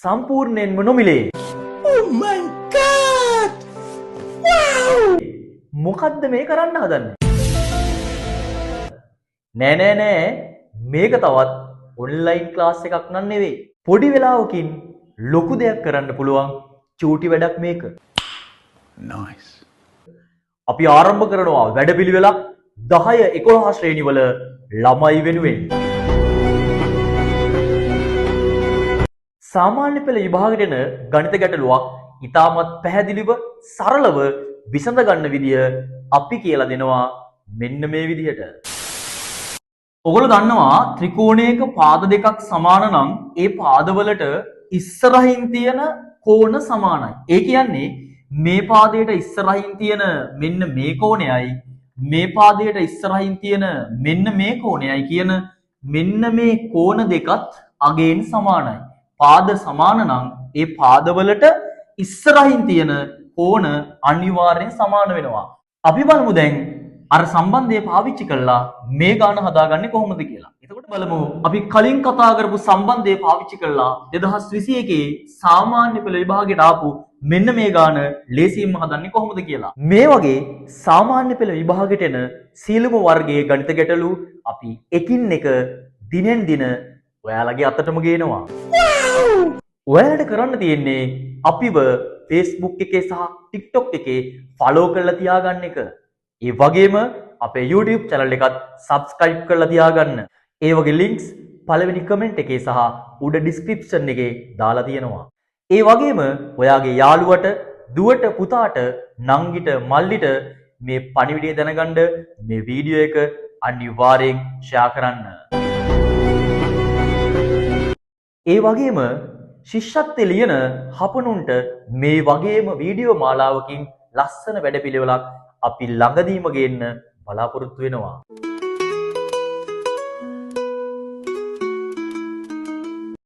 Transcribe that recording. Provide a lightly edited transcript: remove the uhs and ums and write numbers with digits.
සම්පූර්ණයෙන්ම නොමිලේ. Oh my god! Wow! මොකද්ද මේ කරන්න හදන්නේ? නෑ මේක තවත් ඔන්ලයින් ක්ලාස් එකක් නන් නෙවෙයි. පොඩි වෙලාවකින් ලොකු දෙයක් කරන්න පුළුවන් චූටි වැඩක් මේක. Nice. අපි ආරම්භ කරනවා වැඩපිළිවෙලක් 10 11 ශ්‍රේණිවල ළමයි වෙනුවෙන්. සාමාන්‍ය පෙළ විභාගයට එන ගණිත ගැටලුවක් ඉතාමත් පැහැදිලිව සරලව විසඳ ගන්න විදිය අපි කියලා දෙනවා මෙන්න මේ විදිහට. ඔයගොල්ලෝ දන්නවා ත්‍රිකෝණයක පාද දෙකක් සමාන නම් ඒ පාදවලට ඉස්සරහින් තියෙන කෝණ සමානයි. ඒ කියන්නේ මේ පාදයට ඉස්සරහින් තියෙන මෙන්න මේ කෝණයයි මේ පාදයට ඉස්සරහින් තියෙන මෙන්න මේ කෝණයයි කියන මෙන්න මේ කෝණ දෙකත් අගයෙන් සමානයි. පාද සමාන නම් ඒ පාදවලට ඉස්සරහින් තියෙන කෝණ අනිවාර්යෙන් සමාන වෙනවා. අපි බලමු දැන් අර සම්බන්ධය පාවිච්චි කරලා මේ ගාන හදාගන්නේ කොහොමද කියලා. එතකොට බලමු අපි කලින් කතා කරපු සම්බන්ධය පාවිච්චි කරලා 2021 සාමාන්‍ය පෙළ විභාගයට ආපු මෙන්න මේ ගාන ලේසියෙන්ම හදන්නේ කොහොමද කියලා. මේ වගේ සාමාන්‍ය පෙළ විභාගයට එන සීලම වර්ගයේ ගණිත ගැටලු අපි එකින් එක දිනෙන් දින ඔයාලගේ අතටම ගේනවා. ඔයාලට කරන්න තියෙන්නේ අපිව Facebook එකේ සහ TikTok එකේ follow කරලා තියාගන්න එක. ඒ වගේම අපේ YouTube channel එකත් subscribe කරලා තියාගන්න. ඒ වගේ links පළවෙනි comment එකේ සහ උඩ description එකේ දාලා තියෙනවා. ඒ වගේම ඔයාගේ යාළුවට, දුවට, පුතාට, නංගිට, මල්ලිට මේ පණිවිඩය දැනගන්න මේ වීඩියෝ එක අනිවාර්යෙන් share කරන්න. ඒ වගේම ශිෂ්‍යත්වයේ ලියන හපනුන්ට මේ වගේම වීඩියෝ මාලාවකින් ලස්සන වැඩපිළිවෙලක් අපි ළඟදීම ගේන්න බලාපොරොත්තු වෙනවා.